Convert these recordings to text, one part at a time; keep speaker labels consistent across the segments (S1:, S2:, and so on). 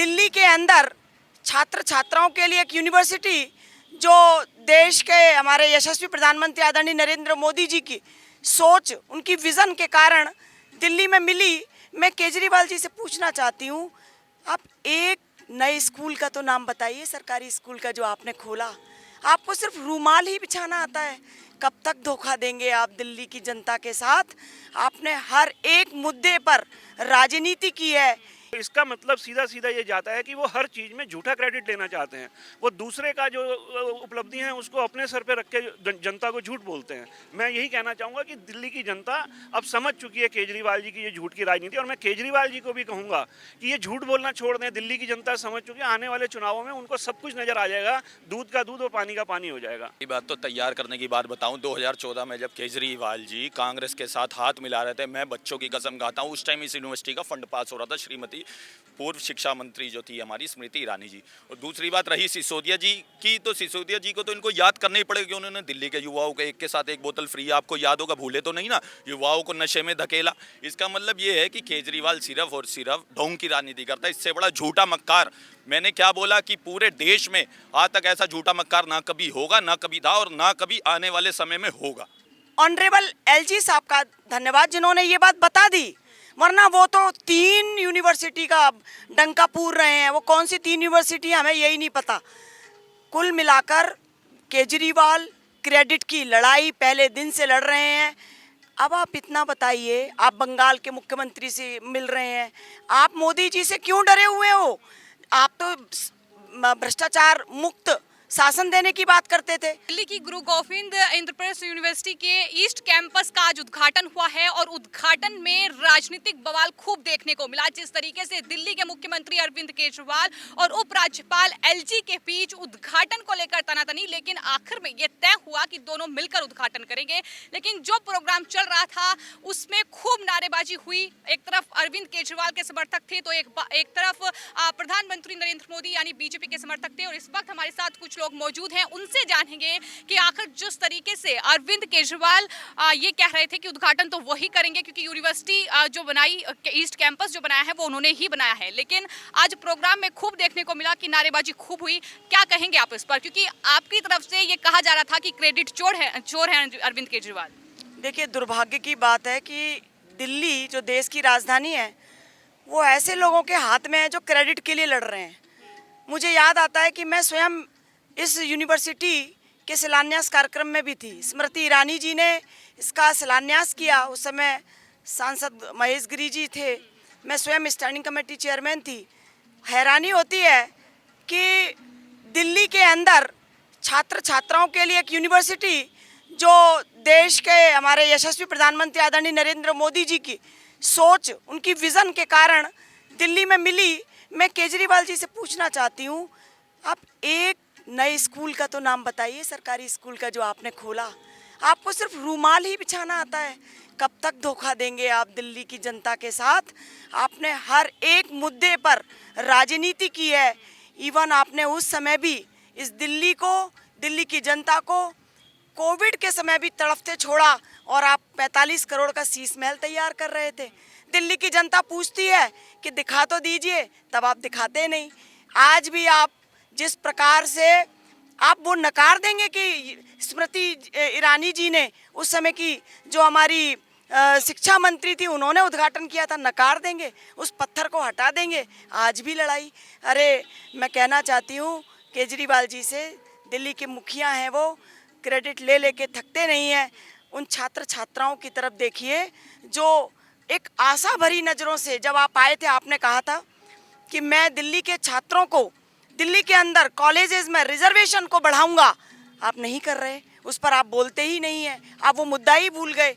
S1: दिल्ली के अंदर छात्र छात्राओं के लिए एक यूनिवर्सिटी जो देश के हमारे यशस्वी प्रधानमंत्री आदरणीय नरेंद्र मोदी जी की सोच, उनकी विज़न के कारण दिल्ली में मिली। मैं केजरीवाल जी से पूछना चाहती हूँ, आप एक नए स्कूल का तो नाम बताइए, सरकारी स्कूल का जो आपने खोला। आपको सिर्फ रूमाल ही बिछाना आता है। कब तक धोखा देंगे आप दिल्ली की जनता के साथ? आपने हर एक मुद्दे पर राजनीति की है।
S2: इसका मतलब सीधा सीधा ये जाता है कि वो हर चीज़ में झूठा क्रेडिट लेना चाहते हैं। वो दूसरे का जो उपलब्धि है उसको अपने सर पे रख के जनता को झूठ बोलते हैं। मैं यही कहना चाहूँगा कि दिल्ली की जनता अब समझ चुकी है केजरीवाल जी की ये झूठ की राजनीति, और मैं केजरीवाल जी को भी कहूँगा कि ये झूठ बोलना छोड़ दें। दिल्ली की जनता समझ चुकी है, आने वाले चुनावों में उनको सब कुछ नजर आ जाएगा, दूध का दूध और पानी का पानी हो जाएगा।
S3: ये बात तो तैयार करने की बात बताऊं, 2014 में जब केजरीवाल जी कांग्रेस के साथ हाथ मिला रहे थे, मैं बच्चों की कसम खाता हूं, उस टाइम इस यूनिवर्सिटी का फंड पास हो रहा था। श्रीमती पूर्व शिक्षा मंत्री जो थी हमारी स्मृति ईरानी जी। और दूसरी बात रही सिसोदिया जी की, तो सिसोदिया जी को तो इनको याद करना ही पड़ेगा कि उन्होंने दिल्ली के युवाओं के एक के साथ एक बोतल फ्री, आपको याद होगा, भूले तो नहीं ना, युवाओं को नशे में धकेला। इसका मतलब ये है कि केजरीवाल सिर्फ और सिर्फ ढोंग की राजनीति करता है। इससे बड़ा झूठा मक्कार मैंने क्या बोला कि पूरे देश में आज तक ऐसा झूठा मक्कार ना कभी होगा, ना कभी था और ना कभी आने वाले समय में होगा।
S1: ऑनरेबल एलजी साहब का धन्यवाद जिन्होंने ये बात बता दी, वरना वो तो 3 यूनिवर्सिटी का डंका पूर रहे हैं। वो कौन सी 3 यूनिवर्सिटी हमें यही नहीं पता। कुल मिलाकर केजरीवाल क्रेडिट की लड़ाई पहले दिन से लड़ रहे हैं। अब आप इतना बताइए, आप बंगाल के मुख्यमंत्री से मिल रहे हैं, आप मोदी जी से क्यों डरे हुए हो? आप तो भ्रष्टाचार मुक्त शासन देने की बात करते थे।
S4: दिल्ली की गुरु गोविंद इंद्रप्रस्थ यूनिवर्सिटी के ईस्ट कैंपस का आज उद्घाटन हुआ है और उद्घाटन में राजनीतिक बवाल खूब देखने को मिला। जिस तरीके से दिल्ली के मुख्यमंत्री अरविंद केजरीवाल और उपराज्यपाल एलजी के बीच उद्घाटन को लेकर तनातनी, लेकिन आखिर में यह तय हुआ कि दोनों मिलकर उद्घाटन करेंगे। लेकिन जो प्रोग्राम चल रहा था उसमें खूब नारेबाजी हुई। एक तरफ अरविंद केजरीवाल के समर्थक थे तो एक तरफ प्रधानमंत्री नरेंद्र मोदी यानी बीजेपी के समर्थक थे। और इस वक्त हमारे साथ कुछ लोग मौजूद हैं, उनसे जानेंगे कि आखिर जिस तरीके से अरविंद केजरीवाल ये कह रहे थे कि उद्घाटन तो वही करेंगे क्योंकि यूनिवर्सिटी जो बनाई, ईस्ट कैंपस जो बनाया है वो उन्होंने ही बनाया है, लेकिन आज प्रोग्राम में खूब देखने को मिला कि नारेबाजी खूब हुई। क्या कहेंगे आप इस पर, क्योंकि आपकी तरफ से ये कहा जा रहा था कि क्रेडिट चोर है अरविंद केजरीवाल।
S1: देखिए, दुर्भाग्य की बात है कि दिल्ली जो देश की राजधानी है वो ऐसे लोगों के हाथ में है जो क्रेडिट के लिए लड़ रहे हैं। मुझे याद आता है कि मैं स्वयं इस यूनिवर्सिटी के शिलान्यास कार्यक्रम में भी थी। स्मृति ईरानी जी ने इसका शिलान्यास किया। उस समय सांसद महेश गिरी जी थे, मैं स्वयं स्टैंडिंग कमेटी चेयरमैन थी। हैरानी होती है कि दिल्ली के अंदर छात्र छात्राओं के लिए एक यूनिवर्सिटी जो देश के हमारे यशस्वी प्रधानमंत्री आदरणीय नरेंद्र मोदी जी की सोच, उनकी विज़न के कारण दिल्ली में मिली। मैं केजरीवाल जी से पूछना चाहती हूँ, आप एक नए स्कूल का तो नाम बताइए, सरकारी स्कूल का जो आपने खोला। आपको सिर्फ रूमाल ही बिछाना आता है। कब तक धोखा देंगे आप दिल्ली की जनता के साथ? आपने हर एक मुद्दे पर राजनीति की है। इवन आपने उस समय भी इस दिल्ली को, दिल्ली की जनता को कोविड के समय भी तड़फते छोड़ा और आप 45 करोड़ का शीश महल तैयार कर रहे थे। दिल्ली की जनता पूछती है कि दिखा तो दीजिए, तब आप दिखाते नहीं। आज भी आप जिस प्रकार से आप वो नकार देंगे कि स्मृति ईरानी जी ने उस समय की जो हमारी शिक्षा मंत्री थी उन्होंने उद्घाटन किया था, नकार देंगे, उस पत्थर को हटा देंगे। आज भी लड़ाई। अरे, मैं कहना चाहती हूँ केजरीवाल जी से, दिल्ली के मुखिया हैं वो, क्रेडिट ले लेके थकते नहीं हैं। उन छात्र छात्राओं की तरफ देखिए जो एक आशा भरी नज़रों से, जब आप आए थे आपने कहा था कि मैं दिल्ली के छात्रों को दिल्ली के अंदर कॉलेजेस में रिजर्वेशन को बढ़ाऊंगा। आप नहीं कर रहे, उस पर आप बोलते ही नहीं हैं, आप वो मुद्दा ही भूल गए।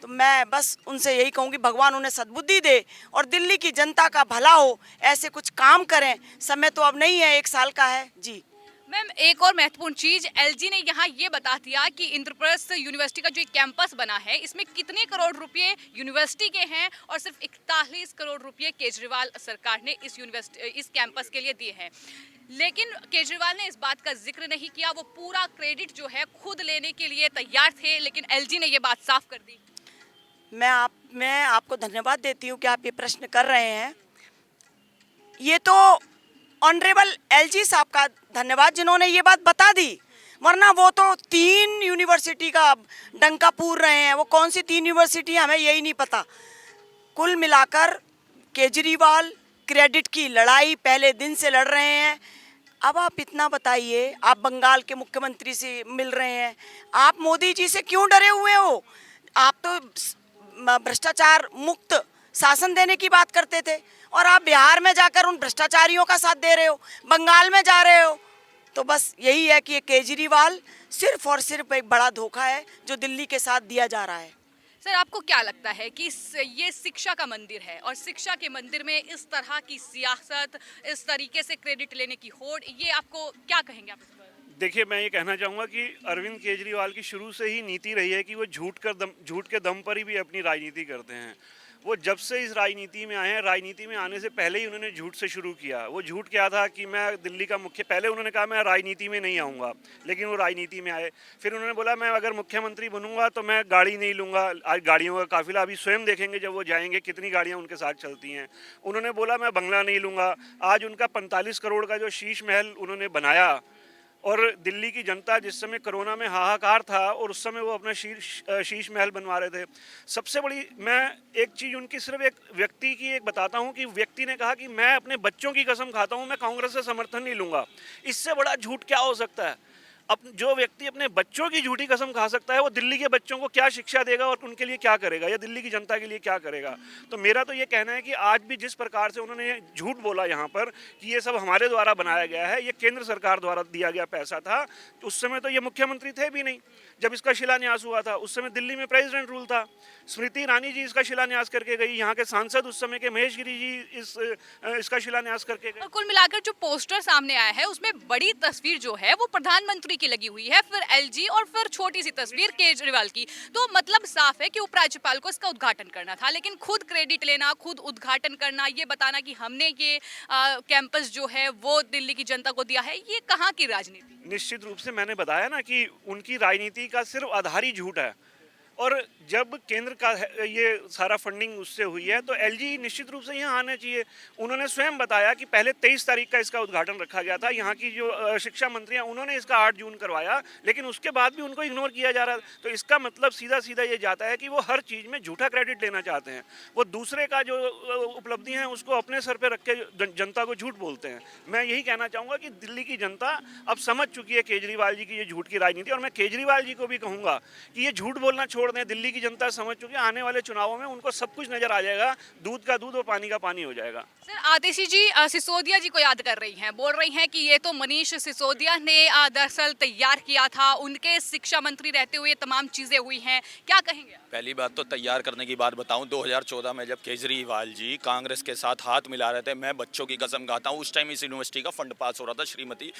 S1: तो मैं बस उनसे यही कहूँगी, भगवान उन्हें सद्बुद्धि दे और दिल्ली की जनता का भला हो, ऐसे कुछ काम करें। समय तो अब नहीं है, 1 साल का है। जी
S4: मैम, एक और महत्वपूर्ण चीज एलजी ने यहाँ ये बता दिया कि इंद्रप्रस्थ यूनिवर्सिटी का जो एक कैंपस बना है इसमें कितने करोड़ रुपए यूनिवर्सिटी के हैं और सिर्फ 41 करोड़ रुपए केजरीवाल सरकार ने इस कैंपस के लिए दिए हैं। लेकिन केजरीवाल ने इस बात का जिक्र नहीं किया। वो पूरा क्रेडिट जो है खुद लेने के लिए तैयार थे, लेकिन एलजी ने ये बात साफ कर दी।
S1: मैं आपको धन्यवाद देती हूँ कि आप ये प्रश्न कर रहे हैं। ये तो ऑनरेबल एलजी साहब का धन्यवाद जिन्होंने ये बात बता दी, वरना वो तो 3 यूनिवर्सिटी का डंका पूर रहे हैं। वो कौन सी 3 यूनिवर्सिटी हमें यही नहीं पता। कुल मिलाकर केजरीवाल क्रेडिट की लड़ाई पहले दिन से लड़ रहे हैं। अब आप इतना बताइए, आप बंगाल के मुख्यमंत्री से मिल रहे हैं, आप मोदी जी से क्यों डरे हुए हो? आप तो भ्रष्टाचार मुक्त शासन देने की बात करते थे और आप बिहार में जाकर उन भ्रष्टाचारियों का साथ दे रहे हो, बंगाल में जा रहे हो। तो बस यही है कि ये केजरीवाल सिर्फ और सिर्फ एक बड़ा धोखा है जो दिल्ली के साथ दिया जा रहा है।
S4: सर, आपको क्या लगता है कि ये शिक्षा का मंदिर है और शिक्षा के मंदिर में इस तरह की सियासत, इस तरीके से क्रेडिट लेने की होड़, ये आपको क्या कहेंगे आप इस पर?
S2: देखिए, मैं ये कहना चाहूँगा कि अरविंद केजरीवाल की शुरू से ही नीति रही है कि वो झूठ के दम पर ही भी अपनी राजनीति करते हैं। वो जब से इस राजनीति में आए हैं, राजनीति में आने से पहले ही उन्होंने झूठ से शुरू किया। वो झूठ क्या था कि मैं दिल्ली का पहले उन्होंने कहा मैं राजनीति में नहीं आऊँगा, लेकिन वो राजनीति में आए। फिर उन्होंने बोला मैं अगर मुख्यमंत्री बनूंगा तो मैं गाड़ी नहीं लूँगा। आज गाड़ियों का काफिला अभी स्वयं देखेंगे जब वो जाएंगे कितनी गाड़ियाँ उनके साथ चलती हैं। उन्होंने बोला मैं बंगला नहीं लूँगा। आज उनका 45 करोड़ का जो शीश महल उन्होंने बनाया, और दिल्ली की जनता जिस समय कोरोना में हाहाकार था और उस समय वो अपना शीश महल बनवा रहे थे। सबसे बड़ी मैं एक चीज़ उनकी सिर्फ एक व्यक्ति की एक बताता हूँ कि व्यक्ति ने कहा कि मैं अपने बच्चों की कसम खाता हूँ मैं कांग्रेस से समर्थन नहीं लूँगा। इससे बड़ा झूठ क्या हो सकता है? अब जो व्यक्ति अपने बच्चों की झूठी कसम खा सकता है वो दिल्ली के बच्चों को क्या शिक्षा देगा और उनके लिए क्या करेगा, या दिल्ली की जनता के लिए क्या करेगा? तो मेरा तो ये कहना है कि आज भी जिस प्रकार से उन्होंने झूठ बोला यहाँ पर कि ये सब हमारे द्वारा बनाया गया है, ये केंद्र सरकार द्वारा दिया गया पैसा था। उस समय तो ये मुख्यमंत्री थे भी नहीं जब इसका शिलान्यास हुआ था। उस समय दिल्ली में प्रेसिडेंट रूल था। स्मृति ईरानी जी इसका शिलान्यास करके गई, यहाँ के सांसद उस समय के महेश गिरी जी इसका शिलान्यास करके गए।
S4: और कुल मिलाकर जो पोस्टर सामने आया है उसमें बड़ी तस्वीर जो है वो प्रधानमंत्री की लगी हुई है, फिर एलजी और फिर छोटी सी तस्वीर केजरीवाल की। तो मतलब साफ है कि उपराज्यपाल को इसका उद्घाटन करना था, लेकिन खुद क्रेडिट लेना, खुद उद्घाटन करना, ये बताना कि हमने ये कैंपस जो है वो दिल्ली की जनता को दिया है, ये कहाँ की राजनीति?
S2: निश्चित रूप से मैंने बताया ना कि उनकी राजनीति का सिर्फ आधार ही झूठ है। और जब केंद्र का ये सारा फंडिंग उससे हुई है तो एलजी निश्चित रूप से यहाँ आना चाहिए। उन्होंने स्वयं बताया कि पहले 23 तारीख का इसका उद्घाटन रखा गया था। यहाँ की जो शिक्षा मंत्री हैं उन्होंने इसका 8 जून करवाया, लेकिन उसके बाद भी उनको इग्नोर किया जा रहा है। तो इसका मतलब सीधा सीधा ये जाता है कि वो हर चीज़ में झूठा क्रेडिट लेना चाहते हैं। वो दूसरे का जो उपलब्धि है उसको अपने सर पर रख के जनता को झूठ बोलते हैं। मैं यही कहना चाहूँगा कि दिल्ली की जनता अब समझ चुकी है केजरीवाल जी की ये झूठ की राजनीति, और मैं केजरीवाल जी को भी कहूँगा कि ये झूठ बोलना छोड़ दें। दिल्ली की जनता समझ चुकी है, आने वाले चुनावों में उनको सब कुछ नजर आ जाएगा, दूध का दूध और पानी का पानी हो जाएगा।
S4: सर, आतिशी जी सिसोदिया जी को याद कर रही हैं, बोल रही हैं कि ये तो मनीष सिसोदिया ने दरअसल तैयार किया था, उनके शिक्षा मंत्री रहते हुए तमाम चीजें हुई हैं, क्या कहेंगे?
S3: पहली बात तो तैयार करने की बात बताऊं, 2014 में जब केजरीवाल जी कांग्रेस के साथ हाथ मिला रहे थे, मैं बच्चों की कसम खाता हूं, उस टाइम इस यूनिवर्सिटी का फंड पास हो रहा था। श्रीमती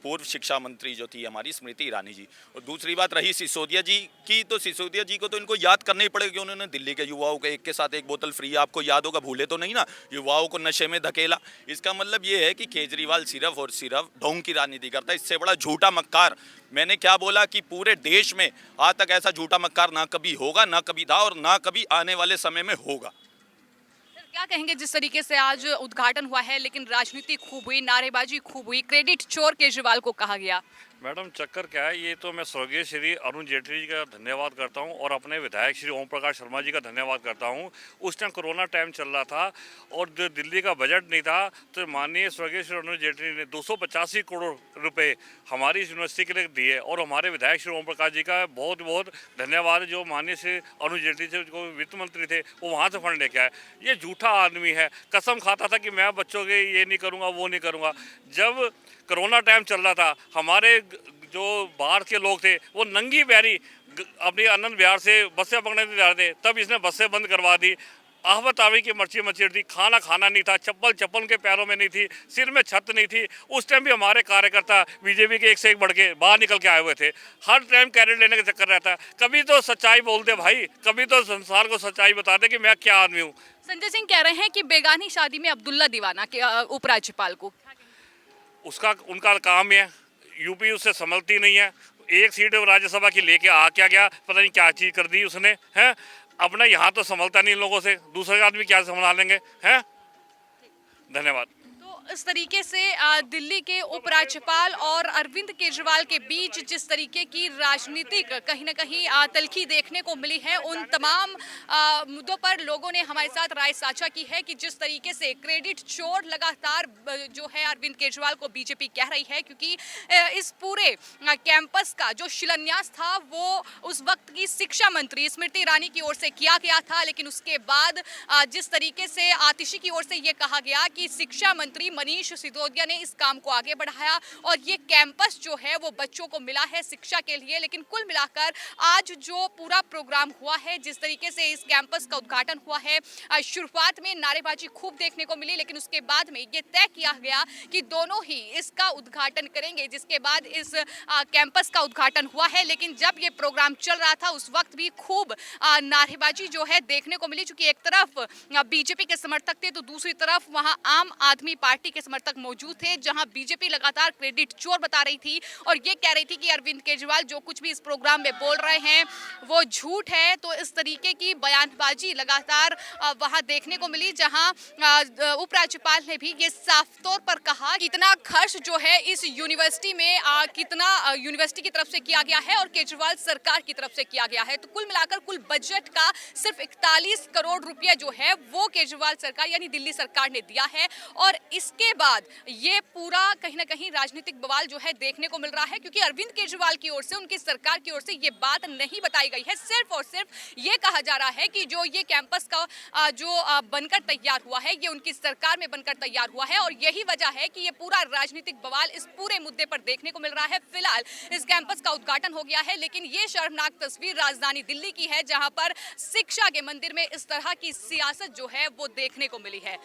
S3: पूर्व शिक्षा मंत्री जो थी हमारी स्मृति ईरानी जी। और दूसरी बात रही सिसोदिया जी की, तो सिसोदिया जी को तो इनको याद करना ही पड़ेगा कि उन्होंने दिल्ली के युवाओं को एक के साथ एक बोतल फ्री, आपको याद होगा, भूले तो नहीं ना, युवाओं को नशे में धकेला। इसका मतलब ये है कि केजरीवाल सिर्फ और सिर्फ ढोंग की राजनीति करता है। इससे बड़ा झूठा मक्कार मैंने क्या बोला कि पूरे देश में आज तक ऐसा झूठा मक्कार ना कभी होगा, ना कभी था और ना कभी आने वाले समय में होगा।
S4: सर, क्या कहेंगे जिस तरीके से आज उद्घाटन हुआ है लेकिन राजनीति खूब हुई, नारेबाजी खूब हुई, क्रेडिट चोर केजरीवाल को कहा गया?
S5: मैडम, चक्कर क्या है, ये तो मैं स्वर्गीय श्री अरुण जेटली जी का धन्यवाद करता हूँ और अपने विधायक श्री ओम प्रकाश शर्मा जी का धन्यवाद करता हूँ। उस टाइम कोरोना टाइम चल रहा था और जो दिल्ली का बजट नहीं था, तो माननीय स्वर्गीय श्री अरुण जेटली ने 285 करोड़ रुपए हमारी यूनिवर्सिटी के लिए दिए, और हमारे विधायक श्री ओम प्रकाश जी का बहुत बहुत धन्यवाद, जो माननीय श्री अरुण जेटली से जो वित्त मंत्री थे वो वहाँ से फंड लेके आए। ये झूठा आदमी है, कसम खाता था कि मैं बच्चों के ये नहीं करूँगा, वो नहीं करूँगा। जब कोरोना टाइम चल रहा था, हमारे जो बाहर के लोग थे वो नंगी पैरी अपनी आनंद विहार से बसें पकड़ने जा रहे थे, तब इसने बसें बंद करवा दी। आहवत आवी की मर्ची मचेड़ दी, खाना नहीं था, चप्पल के पैरों में नहीं थी, सिर में छत नहीं थी। उस टाइम भी हमारे कार्यकर्ता बीजेपी के एक से एक बढ़ के बाहर निकल के आए हुए थे। हर टाइम क्रेडिट लेने का चक्कर रहता है। कभी तो सच्चाई बोलते भाई, कभी तो संसार को सच्चाई बता दे कि मैं क्या आदमी हूँ।
S4: संजय सिंह कह रहे हैं कि बेगानी शादी में अब्दुल्ला दीवाना के उपराज्यपाल को,
S5: उसका उनका काम है, यूपी उससे संभलती नहीं है। एक सीट राज्यसभा की लेके आ क्या गया, पता नहीं क्या चीज़ कर दी उसने, है अपना यहाँ तो संभलता नहीं इन लोगों से, दूसरे आदमी क्या संभाल लेंगे, हैं। धन्यवाद।
S4: तो इस तरीके से दिल्ली के उपराज्यपाल और अरविंद केजरीवाल के बीच जिस तरीके की राजनीतिक कहीं ना कहीं तल्खी देखने को मिली है, उन तमाम मुद्दों पर लोगों ने हमारे साथ राय साझा की है कि जिस तरीके से क्रेडिट चोर लगातार जो है अरविंद केजरीवाल को बीजेपी कह रही है, क्योंकि इस पूरे कैंपस का जो शिलान्यास था वो उस वक्त की शिक्षा मंत्री स्मृति ईरानी की ओर से किया गया था, लेकिन उसके बाद जिस तरीके से आतिशी की ओर से ये कहा गया कि शिक्षा मंत्री मनीष सिसोदिया ने इस काम को आगे बढ़ाया और ये कैंपस जो है वो बच्चों को मिला है शिक्षा के लिए। लेकिन कुल मिलाकर आज जो पूरा प्रोग्राम हुआ है, जिस तरीके से इस कैंपस का उद्घाटन हुआ है, शुरुआत में नारेबाजी खूब देखने को मिली, लेकिन उसके बाद में ये तय किया गया कि दोनों ही इसका उद्घाटन करेंगे, जिसके बाद इस कैंपस का उद्घाटन हुआ है। लेकिन जब ये प्रोग्राम चल रहा था उस वक्त भी खूब नारेबाजी जो है देखने को मिली, क्योंकि एक तरफ बीजेपी के समर्थक थे तो दूसरी तरफ वहां आम आदमी पार्टी के समर्थक मौजूद थे, जहां बीजेपी लगातार क्रेडिट चोर बता रही थी और ये कह रही थी कि अरविंद केजरीवाल जो कुछ भी इस प्रोग्राम में बोल रहे हैं वो झूठ है। तो इस तरीके की बयानबाजी लगातार वहां देखने को मिली, जहां उपराज्यपाल ने भी ये साफ तौर पर कहा कि इतना खर्च जो है इस यूनिवर्सिटी में कितना यूनिवर्सिटी की तरफ से किया गया है और केजरीवाल सरकार की तरफ से किया गया है। तो कुल मिलाकर कुल बजट का सिर्फ 41 करोड़ रुपया जो है वो केजरीवाल सरकार यानी दिल्ली सरकार ने दिया है। और इसके बाद ये पूरा कहीं ना कहीं राजनीतिक बवाल जो है देखने को मिल रहा है, क्योंकि अरविंद केजरीवाल की ओर से, उनकी सरकार की ओर से ये बात नहीं बताई गई है। सिर्फ और सिर्फ ये कहा जा रहा है कि जो ये कैंपस का जो बनकर तैयार हुआ है ये उनकी सरकार में बनकर तैयार हुआ है और यही वजह है कि ये पूरा राजनीतिक बवाल इस पूरे मुद्दे पर देखने को मिल रहा है। फिलहाल इस कैंपस का उद्घाटन हो गया है, लेकिन ये शर्मनाक तस्वीर राजधानी दिल्ली की है, जहां पर शिक्षा के मंदिर में इस तरह की सियासत जो है वो देखने को मिली है।